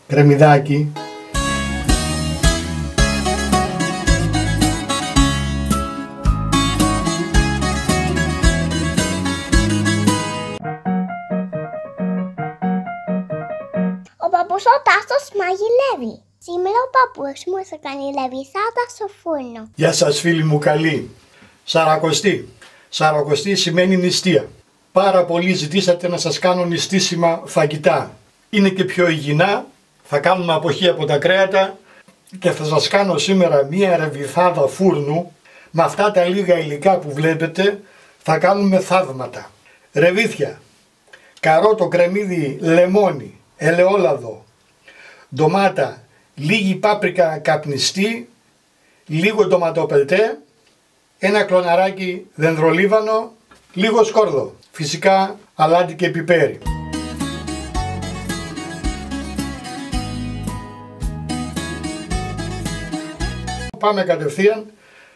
κρεμμυδάκι. Ο παππούς ο Τάσος μαγειρεύει. Σήμερα ο παππούς μου θα κάνει λεβισάτα στο φούρνο. Γεια σας φίλοι μου καλοί. Σαρακοστή. Σαρακοστή σημαίνει νηστεία. Πάρα πολλοί ζητήσατε να σας κάνω νηστίσιμα φαγητά. Είναι και πιο υγιεινά. Θα κάνουμε αποχή από τα κρέατα και θα σας κάνω σήμερα μία ρεβιθάδα φούρνου. Με αυτά τα λίγα υλικά που βλέπετε θα κάνουμε θαύματα. Ρεβίθια, καρότο, κρεμμύδι, λεμόνι, ελαιόλαδο, ντομάτα, λίγη πάπρικα καπνιστή, λίγο ντοματοπελτέ, ένα κλωναράκι δενδρολίβανο, λίγο σκόρδο, φυσικά αλάτι και πιπέρι. Πάμε κατευθείαν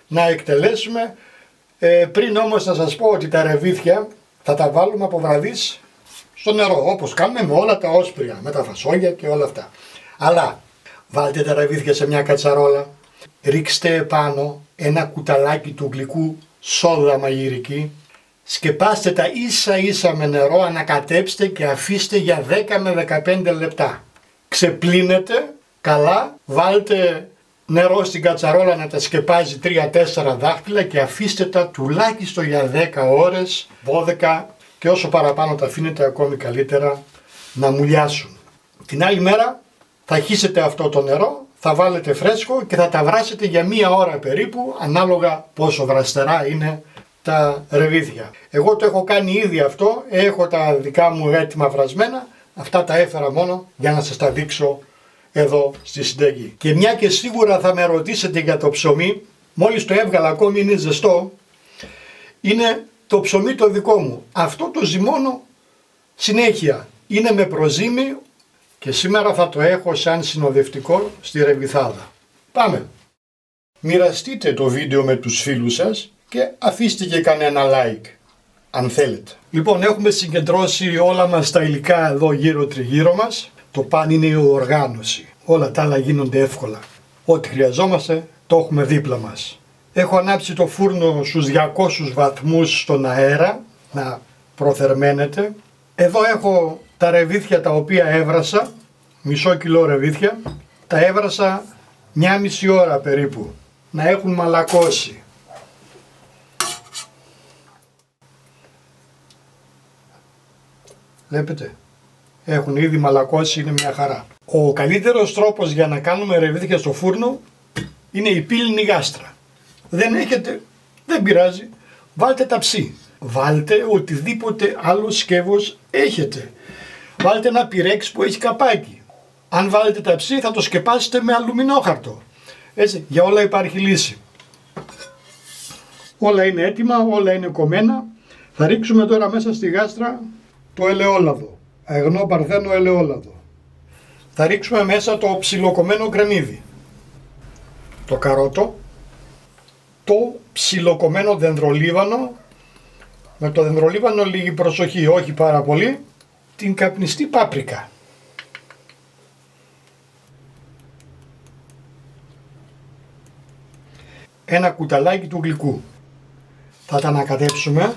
να εκτελέσουμε. Πριν όμως να σας πω ότι τα ρεβίθια θα τα βάλουμε από βραδύς στο νερό, όπως κάνουμε με όλα τα όσπρια, με τα φασόλια και όλα αυτά. Αλλά βάλτε τα ρεβίθια σε μια κατσαρόλα, ρίξτε επάνω ένα κουταλάκι του γλυκού σόδα μαγειρική, σκεπάστε τα ίσα ίσα με νερό, ανακατέψτε και αφήστε για 10 με 15 λεπτά. Ξεπλύνετε καλά, βάλτε νερό στην κατσαρόλα να τα σκεπάζει 3-4 δάχτυλα και αφήστε τα τουλάχιστον για 10 ώρες, 12 και όσο παραπάνω τα αφήνετε ακόμη καλύτερα να μουλιάσουν. Την άλλη μέρα θα χύσετε αυτό το νερό, θα βάλετε φρέσκο και θα τα βράσετε για 1 ώρα περίπου, ανάλογα πόσο βραστερά είναι τα ρεβίθια. Εγώ το έχω κάνει ήδη αυτό, έχω τα δικά μου έτοιμα βρασμένα, αυτά τα έφερα μόνο για να σας τα δείξω εδώ στη συνταγή. Και μια και σίγουρα θα με ρωτήσετε για το ψωμί, μόλις το έβγαλα ακόμη είναι ζεστό, είναι το ψωμί το δικό μου. Αυτό το ζυμώνω συνέχεια, είναι με προζύμι και σήμερα θα το έχω σαν συνοδευτικό στη ρεβιθάδα. Πάμε! Μοιραστείτε το βίντεο με τους φίλους σας και αφήστε και κανένα like αν θέλετε. Λοιπόν, έχουμε συγκεντρώσει όλα μας τα υλικά εδώ γύρω τριγύρω μας. Το παν είναι η οργάνωση. Όλα τα άλλα γίνονται εύκολα. Ό,τι χρειαζόμαστε το έχουμε δίπλα μας. Έχω ανάψει το φούρνο στους 200 βαθμούς στον αέρα να προθερμαίνεται. Εδώ έχω τα ρεβίθια τα οποία έβρασα, μισό κιλό ρεβίθια. Τα έβρασα 1,5 ώρα περίπου, να έχουν μαλακώσει. Βλέπετε, έχουν ήδη μαλακώσει, είναι μια χαρά. Ο καλύτερος τρόπος για να κάνουμε ρεβίθια στο φούρνο είναι η πύληνη γάστρα. Δεν έχετε, δεν πειράζει, βάλτε ταψί. Βάλτε οτιδήποτε άλλο σκεύος έχετε. Βάλτε ένα πυρέξ που έχει καπάκι. Αν βάλετε ταψί θα το σκεπάσετε με αλουμινόχαρτο. Έτσι, για όλα υπάρχει λύση. Όλα είναι έτοιμα, όλα είναι κομμένα. Θα ρίξουμε τώρα μέσα στη γάστρα το ελαιόλαδο. Αγνό παρθένο ελαιόλαδο. Θα ρίξουμε μέσα το ψιλοκομμένο κρεμμύδι. Το καρότο. Το ψιλοκομμένο δενδρολίβανο. Με το δενδρολίβανο λίγη προσοχή, όχι πάρα πολύ. Την καπνιστή πάπρικα. Ένα κουταλάκι του γλυκού. Θα τα ανακατέψουμε.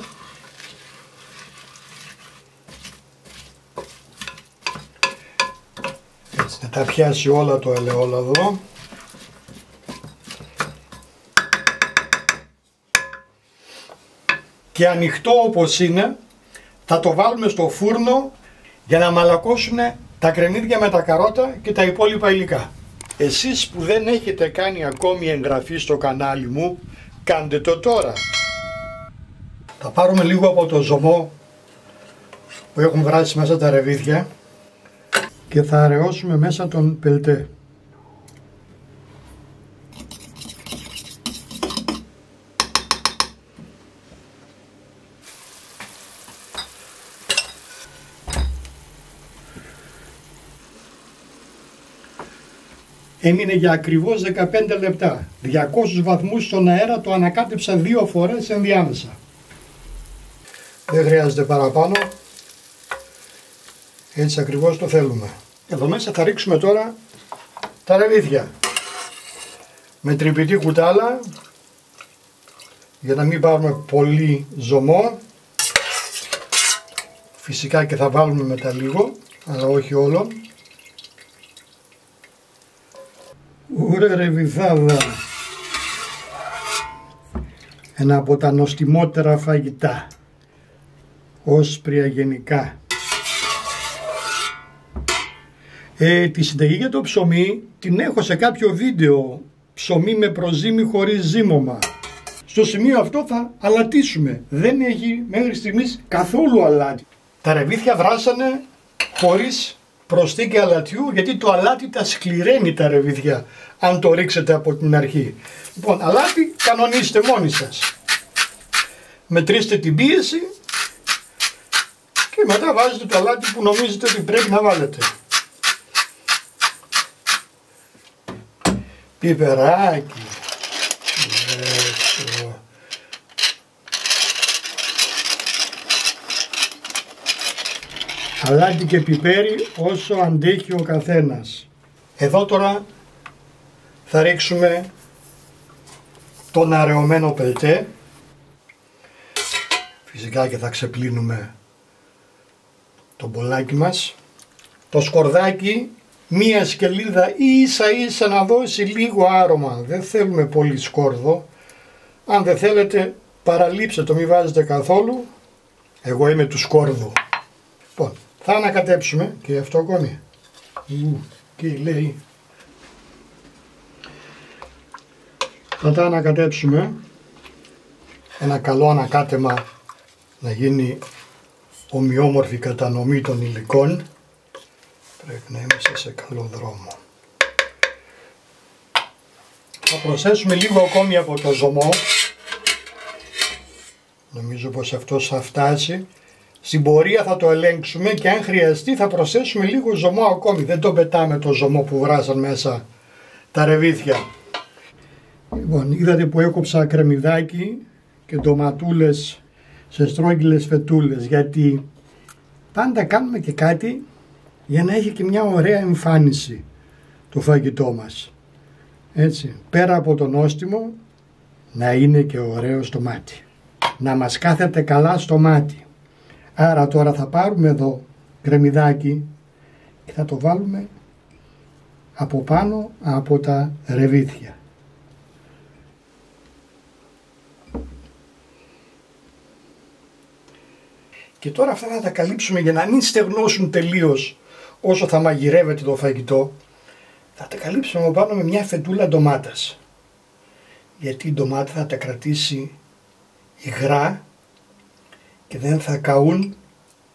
Έτσι, να τα πιάσει όλα το ελαιόλαδο. Και ανοιχτό όπως είναι θα το βάλουμε στο φούρνο για να μαλακώσουν τα κρεμμύδια με τα καρότα και τα υπόλοιπα υλικά. Εσείς που δεν έχετε κάνει ακόμη εγγραφή στο κανάλι μου, κάντε το τώρα. Θα πάρουμε λίγο από το ζωμό που έχουν βράσει μέσα τα ρεβίθια και θα αραιώσουμε μέσα τον πελτέ. Έμεινε για ακριβώς 15 λεπτά. 200 βαθμούς στον αέρα, το ανακάτεψα 2 φορές ενδιάμεσα. Δεν χρειάζεται παραπάνω. Έτσι ακριβώς το θέλουμε. Εδώ μέσα θα ρίξουμε τώρα τα ρεβίθια. Με τρυπητή κουτάλα, για να μην πάρουμε πολύ ζωμό. Φυσικά και θα βάλουμε μετά λίγο, αλλά όχι όλο. Ωραία ρεβιθάδα. Ένα από τα νοστιμότερα φαγητά. Όσπρια γενικά. Τη συνταγή για το ψωμί την έχω σε κάποιο βίντεο. Ψωμί με προζύμι χωρίς ζύμωμα. Στο σημείο αυτό θα αλατίσουμε. Δεν έχει μέχρι στιγμής καθόλου αλάτι. Τα ρεβίθια βράσανε χωρίς προσθήκη αλατιού, γιατί το αλάτι τα σκληραίνει τα ρεβίθια αν το ρίξετε από την αρχή. Λοιπόν, αλάτι κανονίστε μόνοι σας. Μετρήστε την πίεση και μετά βάζετε το αλάτι που νομίζετε ότι πρέπει να βάλετε. Πιπεράκι. Αλάτι και πιπέρι όσο αντέχει ο καθένας. Εδώ τώρα θα ρίξουμε τον αραιωμένο πελτέ. Φυσικά και θα ξεπλύνουμε το μπολάκι μας. Το σκορδάκι μία σκελίδα ίσα ίσα να δώσει λίγο άρωμα. Δεν θέλουμε πολύ σκόρδο. Αν δεν θέλετε παραλείψτε το, μην βάζετε καθόλου. Εγώ είμαι του σκόρδου. Λοιπόν, θα ανακατέψουμε και αυτό ακόμη. Και λέει. Θα τα ανακατέψουμε. Ένα καλό ανακάτεμα να γίνει ομοιόμορφη κατανομή των υλικών. Πρέπει να είμαστε σε καλό δρόμο. Θα προσθέσουμε λίγο ακόμη από το ζωμό. Νομίζω πως αυτός θα φτάσει. Στην πορεία θα το ελέγξουμε και αν χρειαστεί θα προσθέσουμε λίγο ζωμό ακόμη. Δεν το πετάμε το ζωμό που βράσαν μέσα τα ρεβίθια. Λοιπόν, είδατε που έκοψα κρεμμυδάκι και ντοματούλες σε στρόγγυλες φετούλες, γιατί πάντα κάνουμε και κάτι για να έχει και μια ωραία εμφάνιση το φαγητό μας. Έτσι, πέρα από το νόστιμο, να είναι και ωραίο στο μάτι. Να μας κάθεται καλά στο μάτι. Άρα τώρα θα πάρουμε εδώ κρεμμυδάκι και θα το βάλουμε από πάνω από τα ρεβίθια. Και τώρα αυτά θα τα καλύψουμε για να μην στεγνώσουν τελείως όσο θα μαγειρεύετε το φαγητό. Θα τα καλύψουμε από πάνω με μια φετούλα ντομάτας. Γιατί η ντομάτα θα τα κρατήσει υγρά και δεν θα καούν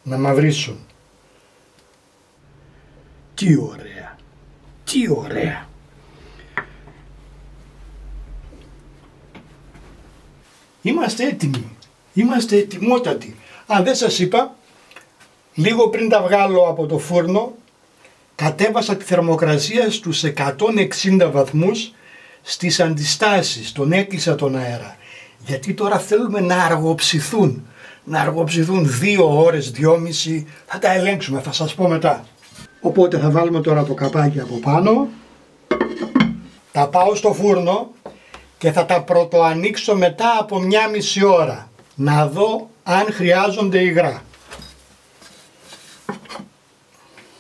να μαυρίσουν. Τι ωραία! Τι ωραία! Είμαστε έτοιμοι. Είμαστε ετοιμότατοι. Αν δεν σας είπα, λίγο πριν τα βγάλω από το φούρνο, κατέβασα τη θερμοκρασία στους 160 βαθμούς στις αντιστάσεις, τον έκλεισα τον αέρα. Γιατί τώρα θέλουμε να αργοψηθούν. Να αργοψηθούν 2 ώρες, 2,5, θα τα ελέγξουμε, θα σας πω μετά. Οπότε θα βάλουμε τώρα το καπάκι από πάνω, τα πάω στο φούρνο και θα τα πρωτοανοίξω μετά από 1,5 ώρα. Να δω αν χρειάζονται υγρά.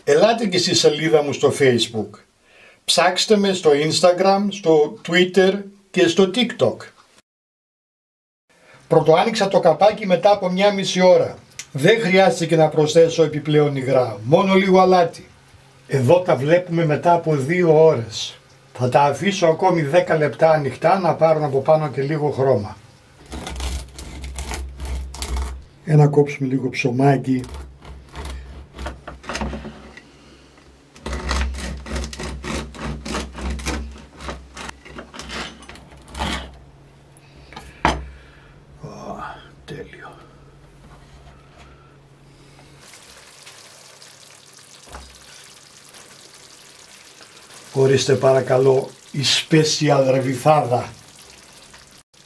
Ελάτε και στη σελίδα μου στο Facebook. Ψάξτε με στο Instagram, στο Twitter και στο TikTok. Πρωτοάνοιξα το καπάκι μετά από 1,5 ώρα. Δεν χρειάστηκε να προσθέσω επιπλέον υγρά, μόνο λίγο αλάτι. Εδώ τα βλέπουμε μετά από 2 ώρες. Θα τα αφήσω ακόμη 10 λεπτά ανοιχτά να πάρουν από πάνω και λίγο χρώμα. Να κόψουμε λίγο ψωμάκι. Τέλειο. Ορίστε παρακαλώ η special ρεβιθάδα.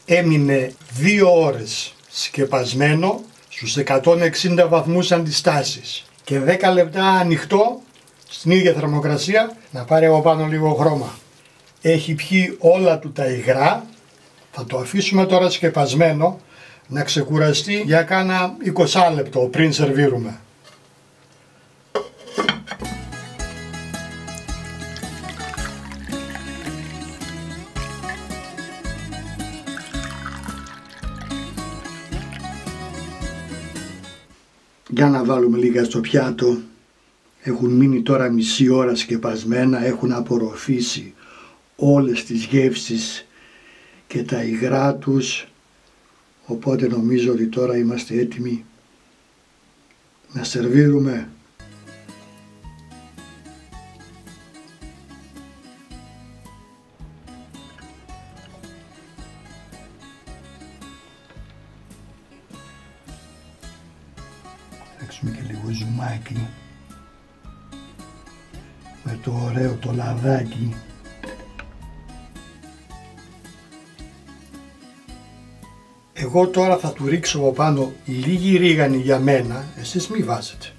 Έμεινε 2 ώρες σκεπασμένο στους 160 βαθμούς αντιστάσεις και 10 λεπτά ανοιχτό στην ίδια θερμοκρασία, να πάρει από πάνω λίγο χρώμα. Έχει πιει όλα του τα υγρά, θα το αφήσουμε τώρα σκεπασμένο να ξεκουραστεί για κάνα 20 λεπτό πριν σερβίρουμε. Για να βάλουμε λίγα στο πιάτο. Έχουν μείνει τώρα μισή ώρα σκεπασμένα, έχουν απορροφήσει όλες τις γεύσεις και τα υγρά τους, οπότε νομίζω ότι τώρα είμαστε έτοιμοι να σερβίρουμε. Ρίξουμε και λίγο ζουμάκι με το ωραίο το λαδάκι. Εγώ τώρα θα του ρίξω από πάνω λίγη ρίγανη για μένα, εσείς μη βάζετε.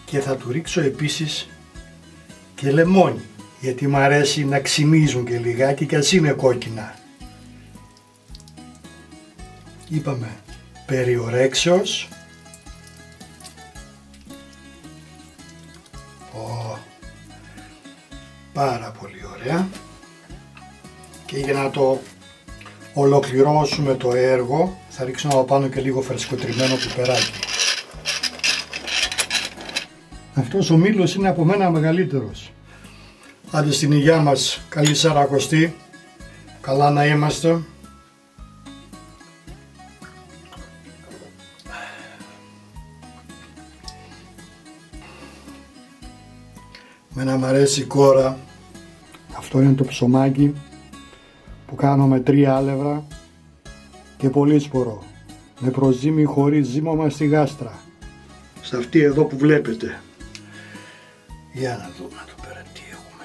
Και θα του ρίξω επίσης και λεμόνι, γιατί μου αρέσει να ξυνίζουν και λιγάκι και ας είναι κόκκινα. Είπαμε περί ωρέξεως. Πάρα πολύ ωραία. Και για να το ολοκληρώσουμε το έργο θα ρίξω από πάνω και λίγο φρεσκοτριμμένο πιπεράκι. Αυτός ο μήλος είναι από μένα μεγαλύτερος. Άντε στην υγειά μας, καλή Σαρακοστή, καλά να είμαστε. Μένα μ' αρέσει η κόρα. Αυτό είναι το ψωμάκι που κάνω με 3 άλευρα και πολύ σπορό. Με προζύμι χωρίς ζύμωμα στη γάστρα. Σε αυτή εδώ που βλέπετε. Για να δούμε εδώ πέρα τι έχουμε.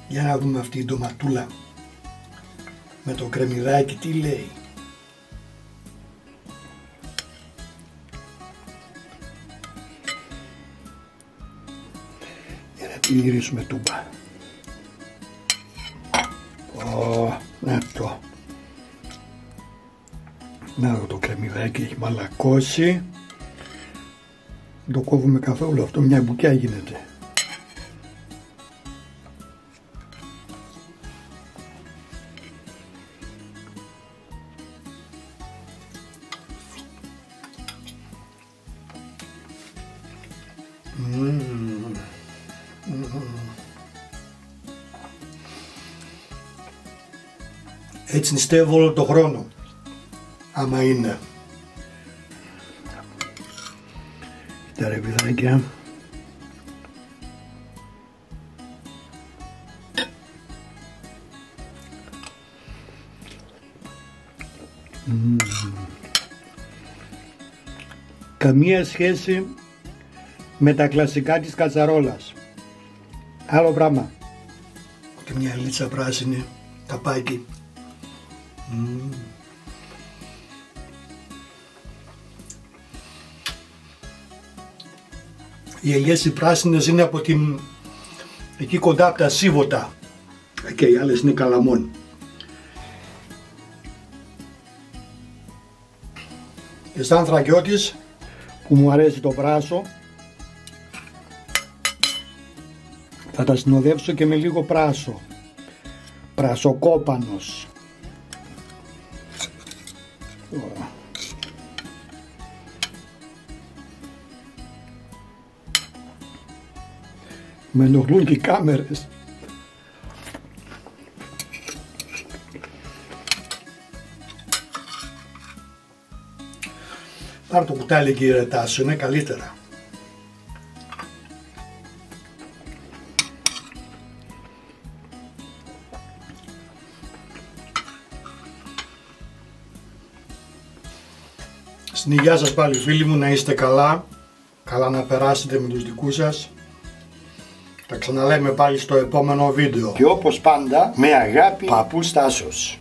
Για να δούμε αυτή η ντοματούλα με το κρεμμυδάκι τι λέει. Για να τη γυρίσουμε τούμπα. Αυτό. Να το κρεμμυδάκι έχει μαλακώσει. Δεν το κόβουμε καθόλου, αυτό μια μπουκιά γίνεται. Έτσι νηστεύω όλο το χρόνο, άμα είναι. Τα ρεβιδάκια. Καμία σχέση με τα κλασικά της κατσαρόλας. Άλλο πράγμα. Και μια λίτσα πράσινη, ταπάκι. Οι ελιές οι πράσινες είναι από την εκεί κοντά από τα Σίβωτα και οι άλλες είναι Καλαμών. Και σαν Θρακιώτης που μου αρέσει το πράσο θα τα συνοδεύσω και με λίγο πράσο, πρασοκόπανος. Με ενοχλούν και οι κάμερες. Πάρ' το κουτάλι κύριε Τάσο, είναι καλύτερα. Στην υγεία σας πάλι φίλοι μου, να είστε καλά. Καλά να περάσετε με τους δικούς σας. Τα ξαναλέμε πάλι στο επόμενο βίντεο. Και όπως πάντα, με αγάπη, Παππούς Τάσος.